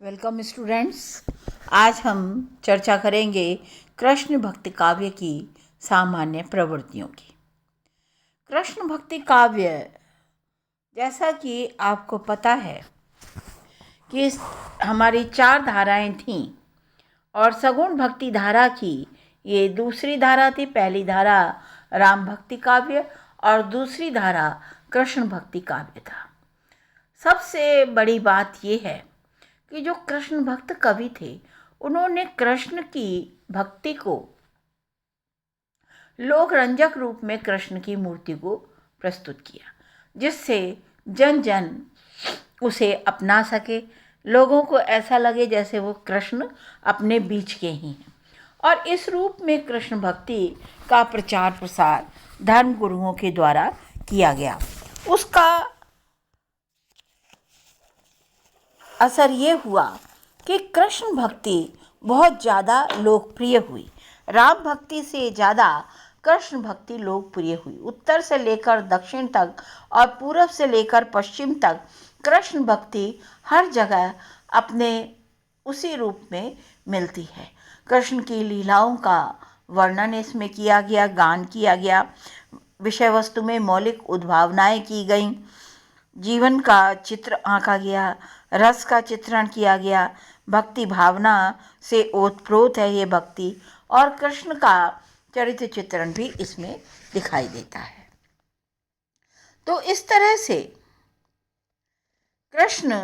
Welcome students. आज हम चर्चा करेंगे कृष्ण भक्ति काव्य की सामान्य प्रवृत्तियों की। कृष्ण भक्ति काव्य, जैसा कि आपको पता है कि हमारी 4 धाराएं थीं और सगुण भक्ति धारा की ये दूसरी धारा थी। पहली धारा राम भक्ति काव्य और दूसरी धारा कृष्ण भक्ति काव्य था। सबसे बड़ी बात ये है कि जो कृष्ण भक्त कवि थे, उन्होंने कृष्ण की भक्ति को लोक रंजक रूप में कृष्ण की मूर्ति को प्रस्तुत किया, जिससे जन जन उसे अपना सके, लोगों को ऐसा लगे जैसे वो कृष्ण अपने बीच के ही हैं। और इस रूप में कृष्ण भक्ति का प्रचार प्रसार धर्म गुरुओं के द्वारा किया गया। उसका असर ये हुआ कि कृष्ण भक्ति बहुत ज़्यादा लोकप्रिय हुई। राम भक्ति से ज़्यादा कृष्ण भक्ति लोकप्रिय हुई। उत्तर से लेकर दक्षिण तक और पूरब से लेकर पश्चिम तक कृष्ण भक्ति हर जगह अपने उसी रूप में मिलती है। कृष्ण की लीलाओं का वर्णन इसमें किया गया, गान किया गया, विषय वस्तु में मौलिक उद्भावनाएं की गईं, जीवन का चित्र आंका गया, रस का चित्रण किया गया। भक्ति भावना से ओतप्रोत है ये भक्ति, और कृष्ण का चरित्र चित्रण भी इसमें दिखाई देता है। तो इस तरह से कृष्ण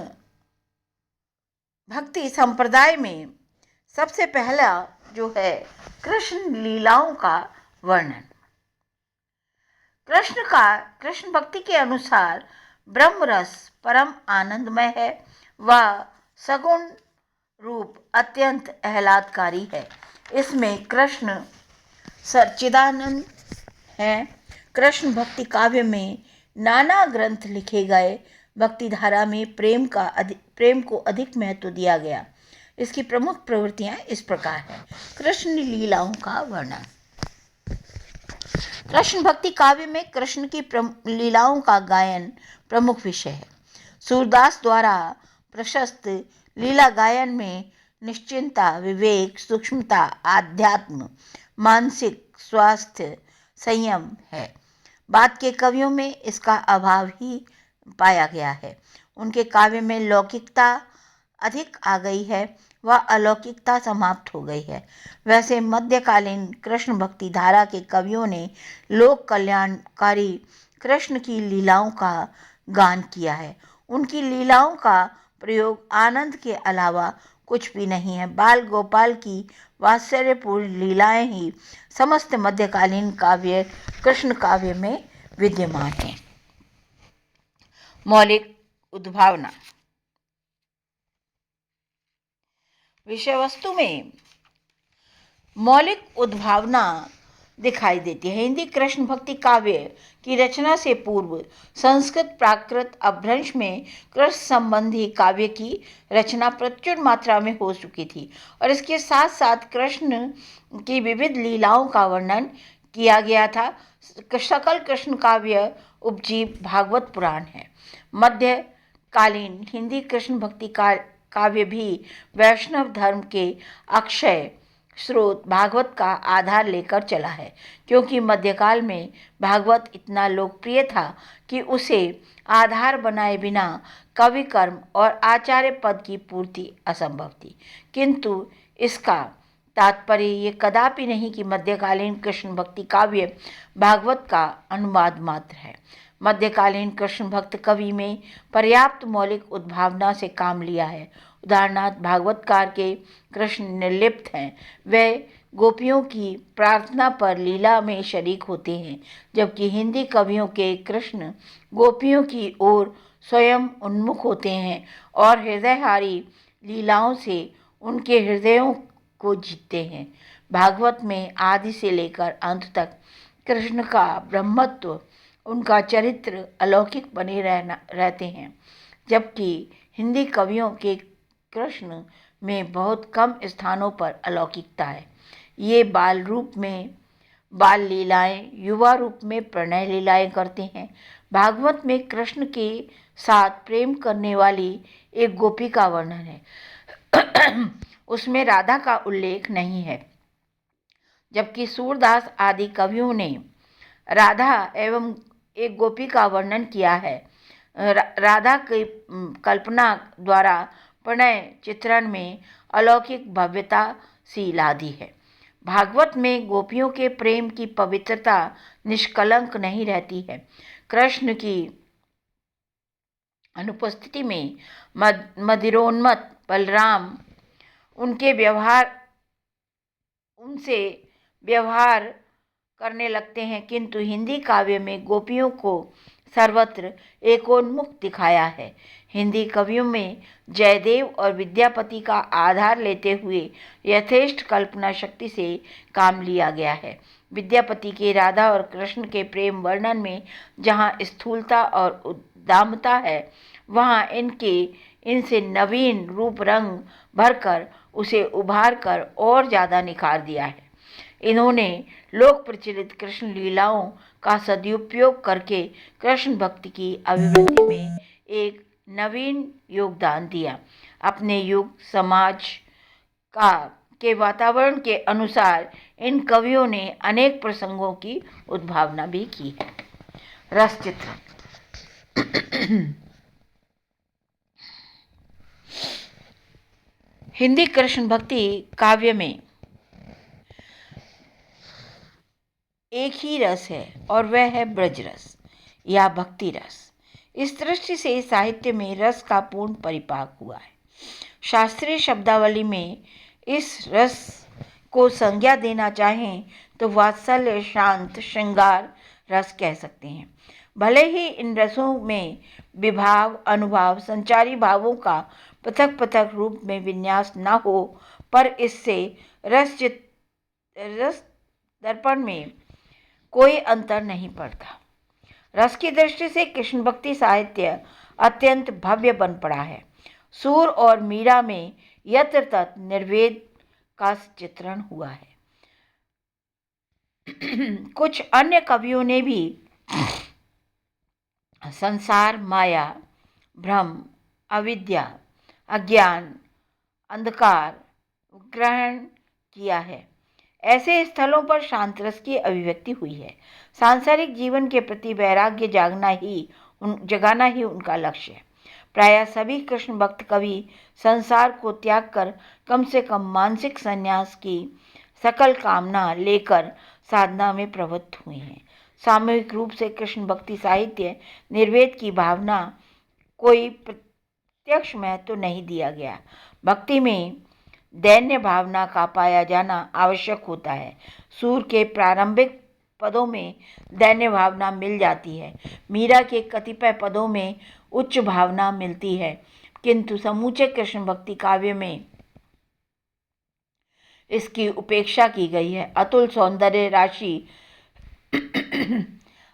भक्ति संप्रदाय में सबसे पहला जो है कृष्ण लीलाओं का वर्णन। कृष्ण भक्ति के अनुसार ब्रह्म रस परम आनंदमय है। वह सगुण रूप अत्यंत आह्लादकारी है। इसमें कृष्ण सच्चिदानंद हैं। कृष्ण भक्ति काव्य में नाना ग्रंथ लिखे गए। भक्ति धारा में प्रेम को अधिक महत्व दिया गया। इसकी प्रमुख प्रवृत्तियां इस प्रकार हैं। कृष्ण लीलाओं का वर्णन। कृष्ण भक्ति काव्य में कृष्ण की लीलाओं का गायन प्रमुख विषय है। सूरदास द्वारा प्रशस्त लीला गायन में निश्चिंता, विवेक, सूक्ष्मता, आध्यात्म, मानसिक स्वास्थ्य, संयम है। बाद के कवियों में इसका अभाव ही पाया गया है। उनके काव्य में लौकिकता अधिक आ गई है, वह अलौकिकता समाप्त हो गई है। वैसे मध्यकालीन कृष्ण भक्ति धारा के कवियों ने लोक कल्याणकारी कृष्ण की लीलाओं का गान किया है। उनकी लीलाओं का प्रयोग आनंद के अलावा कुछ भी नहीं है। बाल गोपाल की वात्सल्यपूर्ण लीलाएं ही समस्त मध्यकालीन काव्य कृष्ण काव्य में विद्यमान हैं। मौलिक उद्भावना। विषय वस्तु में मौलिक उद्भावना दिखाई देती है। हिंदी कृष्ण भक्ति काव्य की रचना से पूर्व संस्कृत प्राकृत अपभ्रंश में कृष्ण संबंधी काव्य की रचना प्रचुर मात्रा में हो चुकी थी और इसके साथ साथ कृष्ण की विविध लीलाओं का वर्णन किया गया था। सकल कृष्ण काव्य उपजीव भागवत पुराण है। मध्यकालीन हिंदी कृष्ण भक्ति काव्य भी वैष्णव धर्म के अक्षय स्रोत भागवत का आधार लेकर चला है, क्योंकि मध्यकाल में भागवत इतना लोकप्रिय था कि उसे आधार बनाए बिना कवि कर्म और आचार्य पद की पूर्ति असंभव थी। किंतु इसका तात्पर्य ये कदापि नहीं कि मध्यकालीन कृष्ण भक्ति काव्य भागवत का अनुवाद मात्र है। मध्यकालीन कृष्ण भक्त कवि में पर्याप्त मौलिक उद्भावना से काम लिया है। उदाहरणार्थ भागवतकार के कृष्ण निर्लिप्त हैं। वे गोपियों की प्रार्थना पर लीला में शरीक होते हैं, जबकि हिंदी कवियों के कृष्ण गोपियों की ओर स्वयं उन्मुख होते हैं और हृदयहारी लीलाओं से उनके हृदयों को जीतते हैं। भागवत में आदि से लेकर अंत तक कृष्ण का ब्रह्मत्व, उनका चरित्र अलौकिक बने रहते हैं, जबकि हिंदी कवियों के कृष्ण में बहुत कम स्थानों पर अलौकिकता है। ये बाल रूप में बाल लीलाएं, युवा रूप में प्रणय लीलाएं करते हैं। भागवत में कृष्ण के साथ प्रेम करने वाली एक गोपी का वर्णन है। उसमें राधा का उल्लेख नहीं है, जबकि सूरदास आदि कवियों ने राधा एवं एक गोपी का वर्णन किया है। राधा की कल्पना द्वारा प्रणय चित्रण में अलौकिक भव्यता सी लादी है। भागवत में गोपियों के प्रेम की पवित्रता निष्कलंक नहीं रहती है। कृष्ण की अनुपस्थिति में मदिरोन्मत्त बलराम उनसे व्यवहार करने लगते हैं, किंतु हिंदी काव्य में गोपियों को सर्वत्र एकोन्मुख दिखाया है। हिंदी कवियों में जयदेव और विद्यापति का आधार लेते हुए यथेष्ट कल्पना शक्ति से काम लिया गया है। विद्यापति के राधा और कृष्ण के प्रेम वर्णन में जहाँ स्थूलता और उद्दामता है, वहाँ इनसे नवीन रूप रंग भरकर उसे उभार कर और ज़्यादा निखार दिया है। इन्होंने लोक प्रचलित कृष्ण लीलाओं का सदुपयोग करके कृष्ण भक्ति की अभिवृद्धि में एक नवीन योगदान दिया। अपने युग समाज के वातावरण के अनुसार इन कवियों ने अनेक प्रसंगों की उद्भावना भी की है। रस चित्रण। हिंदी कृष्ण भक्ति काव्य में एक ही रस है और वह है ब्रज रस या भक्ति रस। इस दृष्टि से साहित्य में रस का पूर्ण परिपाक हुआ है। शास्त्रीय शब्दावली में इस रस को संज्ञा देना चाहें तो वात्सल्य, शांत, श्रृंगार रस कह सकते हैं। भले ही इन रसों में विभाव, अनुभाव, संचारी भावों का पृथक पृथक रूप में विन्यास न हो, पर इससे रस दर्पण में कोई अंतर नहीं पड़ता। रस की दृष्टि से कृष्ण भक्ति साहित्य अत्यंत भव्य बन पड़ा है। सूर और मीरा में यत्र तत्र निर्वेद का चित्रण हुआ है। कुछ अन्य कवियों ने भी संसार, माया, भ्रम, अविद्या, अज्ञान, अंधकार ग्रहण किया है। ऐसे स्थलों पर शांत रस की अभिव्यक्ति हुई है। सांसारिक जीवन के प्रति वैराग्य जगाना ही उनका लक्ष्य है। प्रायः सभी कृष्ण भक्त कवि संसार को त्याग कर कम से कम मानसिक संन्यास की सकल कामना लेकर साधना में प्रवृत्त हुए हैं। सामूहिक रूप से कृष्ण भक्ति साहित्य निर्वेद की भावना कोई प्रत्यक्ष महत्व तो नहीं दिया गया। भक्ति में दैन्य भावना का पाया जाना आवश्यक होता है। सूर के प्रारंभिक पदों में दैन्य भावना मिल जाती है। मीरा के कतिपय पदों में उच्च भावना मिलती है, किंतु समूचे कृष्ण भक्ति काव्य में इसकी उपेक्षा की गई है। अतुल सौंदर्य राशि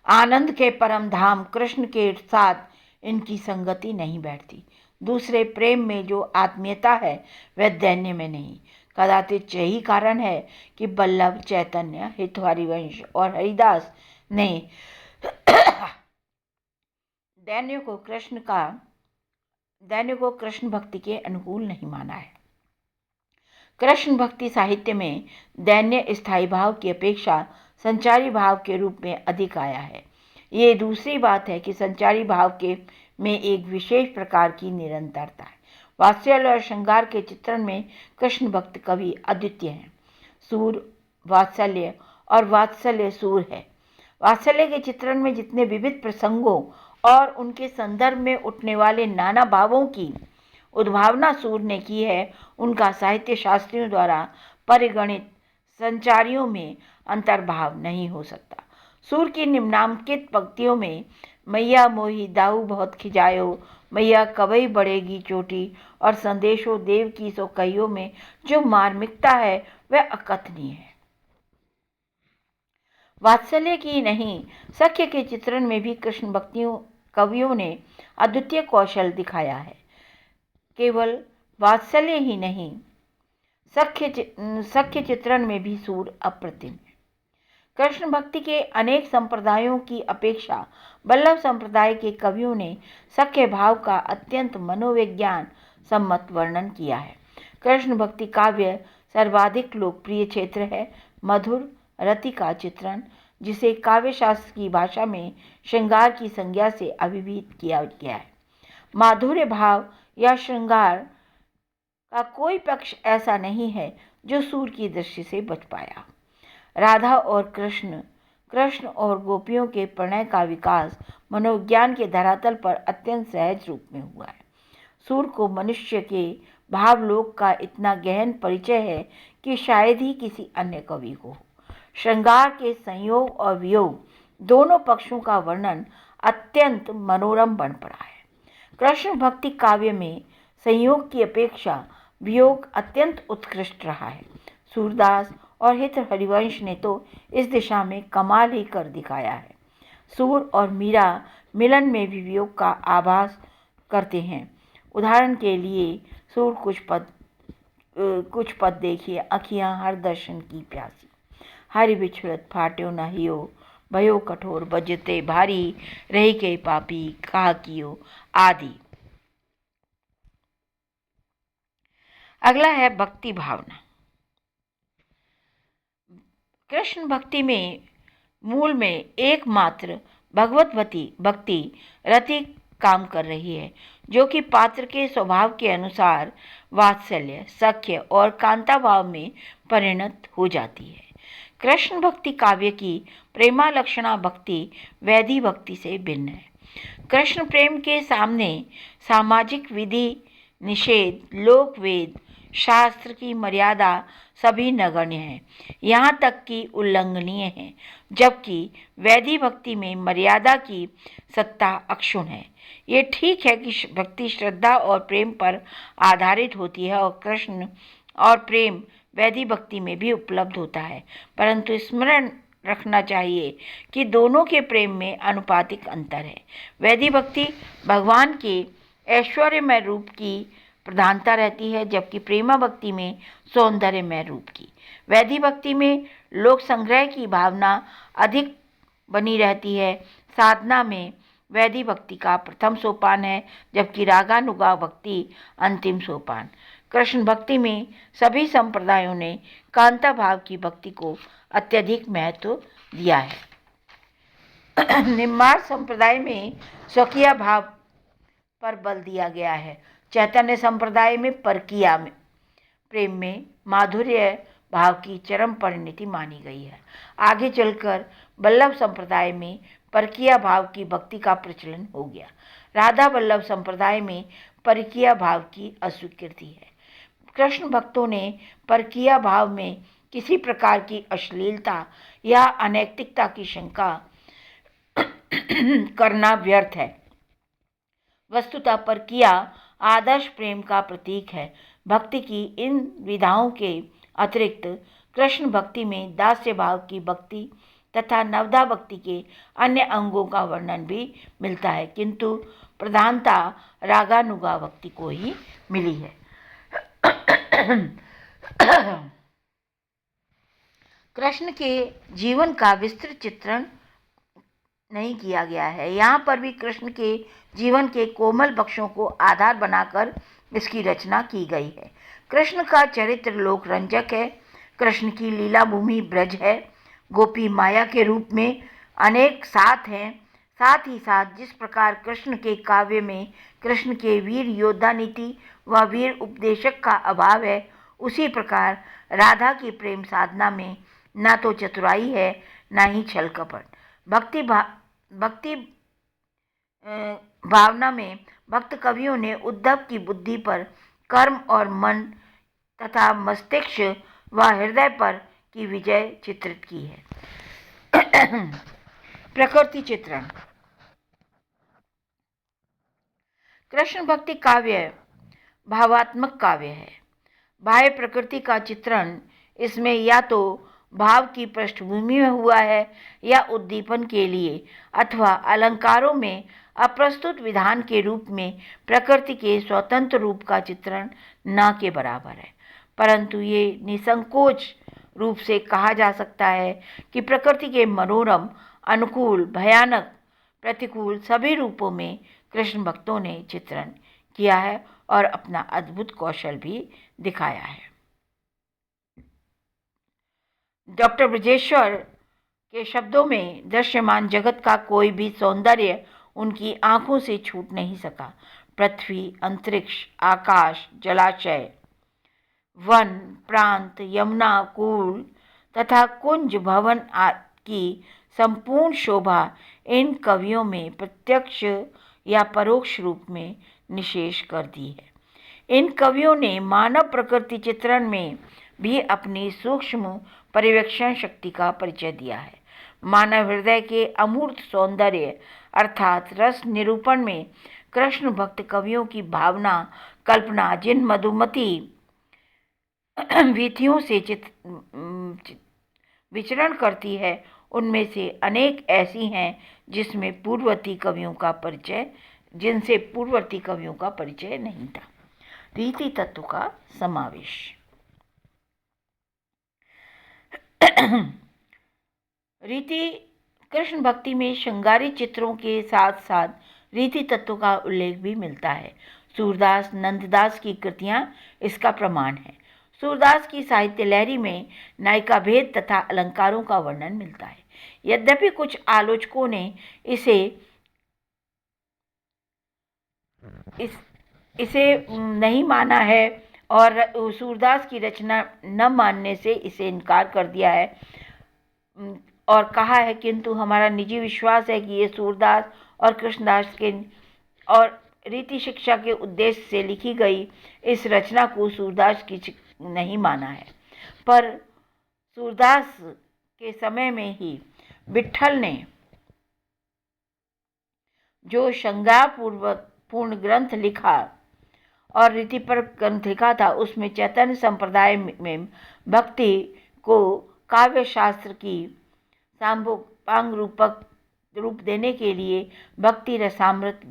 आनंद के परम धाम कृष्ण के साथ इनकी संगति नहीं बैठती। दूसरे प्रेम में जो आत्मीयता है वह दैन्य में नहीं। कदाचित यही कारण है कि बल्लभ, चैतन्य, हितहरिवंश और हरिदास ने दैन्य को कृष्ण भक्ति के अनुकूल नहीं माना है। कृष्ण भक्ति साहित्य में दैन्य स्थायी भाव की अपेक्षा संचारी भाव के रूप में अधिक आया है। ये दूसरी बात है कि संचारी भाव में एक विशेष प्रकार की निरंतरता है। वात्सल्य और श्रृंगार के चित्रण में कृष्ण भक्त कवि अद्वितीय हैं। सूर वात्सल्य और वात्सल्य सूर है। वात्सल्य के चित्रण में जितने विविध प्रसंगों और उनके संदर्भ में उठने वाले नाना भावों की उद्भावना सूर ने की है, उनका साहित्य शास्त्रियों द्वारा परिगणित संचारियों में अंतर्भाव नहीं हो सकता। सूर की निम्नांकित पंक्तियों में मैया मोही दाऊ बहुत खिजायो, मैया कवई बढ़ेगी चोटी और संदेशो देव की सो कहियो में जो मार्मिकता है वह अकथनीय है। वात्सल्य की नहीं, सख्य के चित्रण में भी कृष्ण भक्तियों कवियों ने अद्वितीय कौशल दिखाया है। केवल वात्सल्य ही नहीं, सख्य चित्रण में भी सूर अप्रतिम है। कृष्ण भक्ति के अनेक संप्रदायों की अपेक्षा वल्लभ संप्रदाय के कवियों ने सख्य भाव का अत्यंत मनोविज्ञान सम्मत वर्णन किया है। कृष्ण भक्ति काव्य सर्वाधिक लोकप्रिय क्षेत्र है। मधुर रति का चित्रण, जिसे काव्य शास्त्र की भाषा में श्रृंगार की संज्ञा से अभिहित किया गया है। माधुर्य भाव या श्रृंगार का कोई पक्ष ऐसा नहीं है जो सूर की दृष्टि से बच पाया। राधा और कृष्ण और गोपियों के प्रणय का विकास मनोविज्ञान के धरातल पर अत्यंत सहज रूप में हुआ है। सूर को मनुष्य के भावलोक का इतना गहन परिचय है कि शायद ही किसी अन्य कवि को हो। श्रृंगार के संयोग और वियोग दोनों पक्षों का वर्णन अत्यंत मनोरम बन पड़ा है। कृष्ण भक्ति काव्य में संयोग की अपेक्षा वियोग अत्यंत उत्कृष्ट रहा है। सूरदास और हित हरिवंश ने तो इस दिशा में कमाल ही कर दिखाया है। सूर और मीरा मिलन में भी वियोग का आभास करते हैं। उदाहरण के लिए सूर कुछ पद देखिए। अखियाँ हर दर्शन की प्यासी, हरि बिछड़त फाट्यो न हियो, भयो कठोर बजते भारी, रही के पापी कहा कियो आदि। अगला है भक्ति भावना। कृष्ण भक्ति में मूल में एकमात्र भगवत भक्ति रति काम कर रही है, जो कि पात्र के स्वभाव के अनुसार वात्सल्य, सख्य और कांता भाव में परिणत हो जाती है। कृष्ण भक्ति काव्य की प्रेमालक्षणा भक्ति वैधि भक्ति से भिन्न है। कृष्ण प्रेम के सामने सामाजिक विधि निषेध, लोक वेद, शास्त्र की मर्यादा सभी नगण्य हैं, यहाँ तक कि उल्लंघनीय है, जबकि वैधि भक्ति में मर्यादा की सत्ता अक्षुण्ण है। ये ठीक है कि भक्ति श्रद्धा और प्रेम पर आधारित होती है और कृष्ण और प्रेम वैधि भक्ति में भी उपलब्ध होता है, परंतु स्मरण रखना चाहिए कि दोनों के प्रेम में अनुपातिक अंतर है। वैधि भक्ति भगवान के ऐश्वर्यमय रूप की प्रधानता रहती है, जबकि प्रेमा भक्ति में सौंदर्यमय रूप की। वैधि भक्ति में लोक संग्रह की भावना अधिक बनी रहती है। साधना में वैधि भक्ति का प्रथम सोपान है, जबकि रागानुगा भक्ति अंतिम सोपान। कृष्ण भक्ति में सभी संप्रदायों ने कांता भाव की भक्ति को अत्यधिक महत्व दिया है। निम्बाड़ संप्रदाय में स्वकीय भाव पर बल दिया गया है। चैतन्य संप्रदाय में परकीया में प्रेम में माधुर्य भाव की चरम परिणति मानी गई है। आगे चलकर वल्लभ संप्रदाय में परकीया भाव की भक्ति का प्रचलन हो गया। राधा वल्लभ संप्रदाय में परकीया भाव की अस्वीकृति है। कृष्ण भक्तों ने परकीया भाव में किसी प्रकार की अश्लीलता या अनैतिकता की शंका करना व्यर्थ है। वस्तुतः परकीया आदर्श प्रेम का प्रतीक है। भक्ति की इन विधाओं के अतिरिक्त कृष्ण भक्ति में दास्य भाव की भक्ति तथा नवदा भक्ति के अन्य अंगों का वर्णन भी मिलता है, किंतु प्रधानता रागानुगा भक्ति को ही मिली है। कृष्ण के जीवन का विस्तृत चित्रण नहीं किया गया है। यहाँ पर भी कृष्ण के जीवन के कोमल पक्षों को आधार बनाकर इसकी रचना की गई है। कृष्ण का चरित्र लोक रंजक है। कृष्ण की लीला भूमि ब्रज है। गोपी माया के रूप में अनेक साथ हैं। साथ ही साथ जिस प्रकार कृष्ण के काव्य में कृष्ण के वीर योद्धा नीति व वीर उपदेशक का अभाव है, उसी प्रकार राधा की प्रेम साधना में न तो चतुराई है न ही छल कपट। भक्ति भावना में भक्त कवियों ने उद्धव की बुद्धि पर, कर्म और मन तथा मस्तिष्क व हृदय पर की विजय चित्रित की है। प्रकृति चित्रण। कृष्ण भक्ति काव्य भावात्मक काव्य है। बाह्य प्रकृति का चित्रण इसमें या तो भाव की पृष्ठभूमि में हुआ है या उद्दीपन के लिए अथवा अलंकारों में अप्रस्तुत विधान के रूप में प्रकृति के स्वतंत्र रूप का चित्रण न के बराबर है। परंतु ये निसंकोच रूप से कहा जा सकता है कि प्रकृति के मनोरम, अनुकूल, भयानक, प्रतिकूल सभी रूपों में कृष्ण भक्तों ने चित्रण किया है और अपना अद्भुत कौशल भी दिखाया है। डॉक्टर ब्रजेश्वर के शब्दों में दृश्यमान जगत का कोई भी सौंदर्य उनकी आंखों से छूट नहीं सका। पृथ्वी, अंतरिक्ष, आकाश, जलाशय, वन, प्रांत, यमुना, कूल तथा कुंज भवन की संपूर्ण शोभा इन कवियों में प्रत्यक्ष या परोक्ष रूप में निशेष कर दी है। इन कवियों ने मानव प्रकृति चित्रण में भी अपनी सूक्ष्म पर्यवेक्षण शक्ति का परिचय दिया है। मानव हृदय के अमूर्त सौंदर्य अर्थात रस निरूपण में कृष्ण भक्त कवियों की भावना कल्पना जिन मधुमती वीथियों से विचरण करती है, उनमें से अनेक ऐसी हैं जिनसे पूर्ववर्ती कवियों का परिचय नहीं था। रीति तत्व का समावेश। रीति कृष्ण भक्ति में श्रृंगारी चित्रों के साथ साथ रीति तत्व का उल्लेख भी मिलता है। सूरदास, नंददास की कृतियां इसका प्रमाण है। सूरदास की साहित्य लहरी में नायिका भेद तथा अलंकारों का वर्णन मिलता है। यद्यपि कुछ आलोचकों ने इसे नहीं माना है और सूरदास की रचना न मानने से इसे इनकार कर दिया है और कहा है, किंतु हमारा निजी विश्वास है कि ये सूरदास और कृष्णदास के और रीति शिक्षा के उद्देश्य से लिखी गई इस रचना को सूरदास की नहीं माना है। पर सूरदास के समय में ही विट्ठल ने जो श्रृंगार पूर्ण ग्रंथ लिखा और रीति पर ग्रंथ लिखा था, उसमें चैतन्य संप्रदाय में भक्ति को काव्य शास्त्र की सांभोपांग रूप देने के लिए भक्ति रसामृत,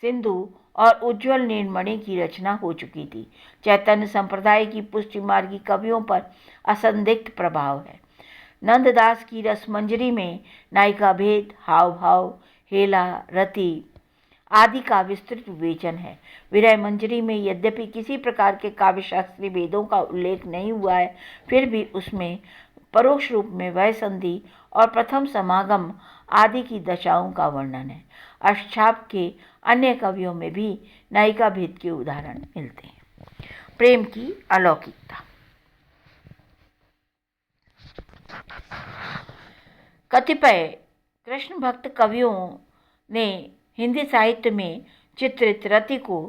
सिंधु और उज्ज्वल नीलमणि की रचना हो चुकी थी। चैतन्य संप्रदाय की पुष्टि मार्गी कवियों पर असंदिग्ध प्रभाव है। नंददास की रसमंजरी में नायिका भेद, हाव भाव, हेला, रति आदि का विस्तृत विवेचन है। विरह मंजरी में यद्यपि किसी प्रकार के काव्यशास्त्रीय भेदों का उल्लेख नहीं हुआ है, फिर भी उसमें परोक्ष रूप में वह संधि और प्रथम समागम आदि की दशाओं का वर्णन है। अष्टछाप के अन्य कवियों में भी नायिका भेद के उदाहरण मिलते हैं। प्रेम की अलौकिकता। कतिपय कृष्ण भक्त कवियों ने हिंदी साहित्य में चित्रित रति को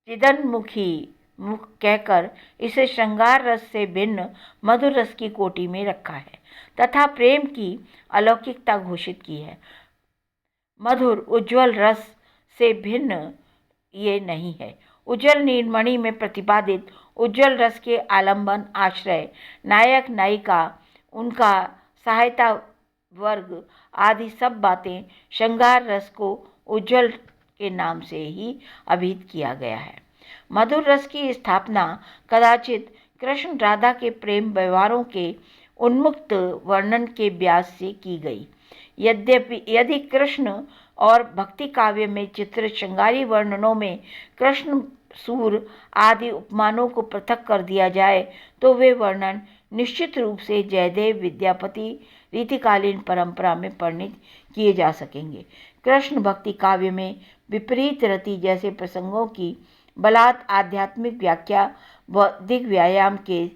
चिदन्मुखी मुख कहकर इसे श्रृंगार रस से भिन्न मधुर रस की कोटि में रखा है तथा प्रेम की अलौकिकता घोषित की है। मधुर उज्ज्वल रस से भिन्न ये नहीं है। उज्ज्वल नीलमणि में प्रतिपादित उज्ज्वल रस के आलंबन, आश्रय, नायक नायिका, उनका सहायता वर्ग आदि सब बातें श्रृंगार रस को उज्ज्वल के नाम से ही अभिहित किया गया है। मधुर रस की स्थापना कदाचित कृष्ण राधा के प्रेम व्यवहारों के उन्मुक्त वर्णन के व्यास से की गई। यदि कृष्ण और भक्ति काव्य में चित्रित श्रृंगारी वर्णनों में कृष्ण, सूर आदि उपमानों को पृथक कर दिया जाए तो वे वर्णन निश्चित रूप से जयदेव, विद्यापति रीतिकालीन परंपरा में परिणित किए जा सकेंगे। कृष्ण भक्ति काव्य में विपरीत रति जैसे प्रसंगों की बलात् आध्यात्मिक व्याख्या बौद्धिक व्यायाम के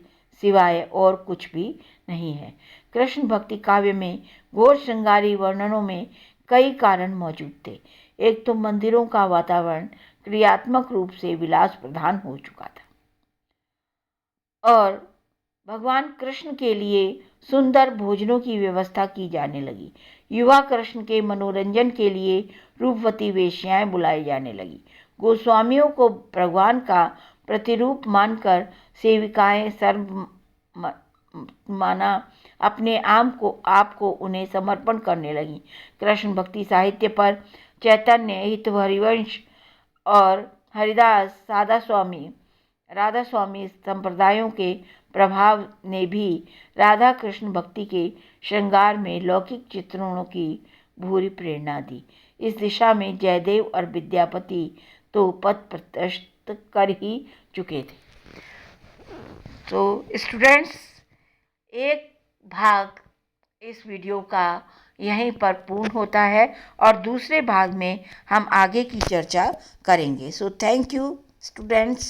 सिवाय और कुछ भी नहीं है। कृष्ण भक्ति काव्य में घोर श्रृंगारी वर्णनों में कई कारण मौजूद थे। एक तो मंदिरों का वातावरण क्रियात्मक रूप से विलास प्रधान हो चुका था और भगवान कृष्ण के लिए सुंदर भोजनों की व्यवस्था की जाने लगी। युवा कृष्ण के मनोरंजन के लिए रूपवती वेश्याएं बुलाई जाने लगी। गोस्वामियों को भगवान का प्रतिरूप मानकर सेविकाएं सर्व माना अपने आप को उन्हें समर्पण करने लगी। कृष्ण भक्ति साहित्य पर चैतन्य, हित, हरिवंश और हरिदास, राधा स्वामी संप्रदायों के प्रभाव ने भी राधा कृष्ण भक्ति के श्रृंगार में लौकिक चित्रणों की भूरी प्रेरणा दी। इस दिशा में जयदेव और विद्यापति तो पथ प्रशस्त कर ही चुके थे। तो स्टूडेंट्स, एक भाग इस वीडियो का यहीं पर पूर्ण होता है और दूसरे भाग में हम आगे की चर्चा करेंगे। So thank you students.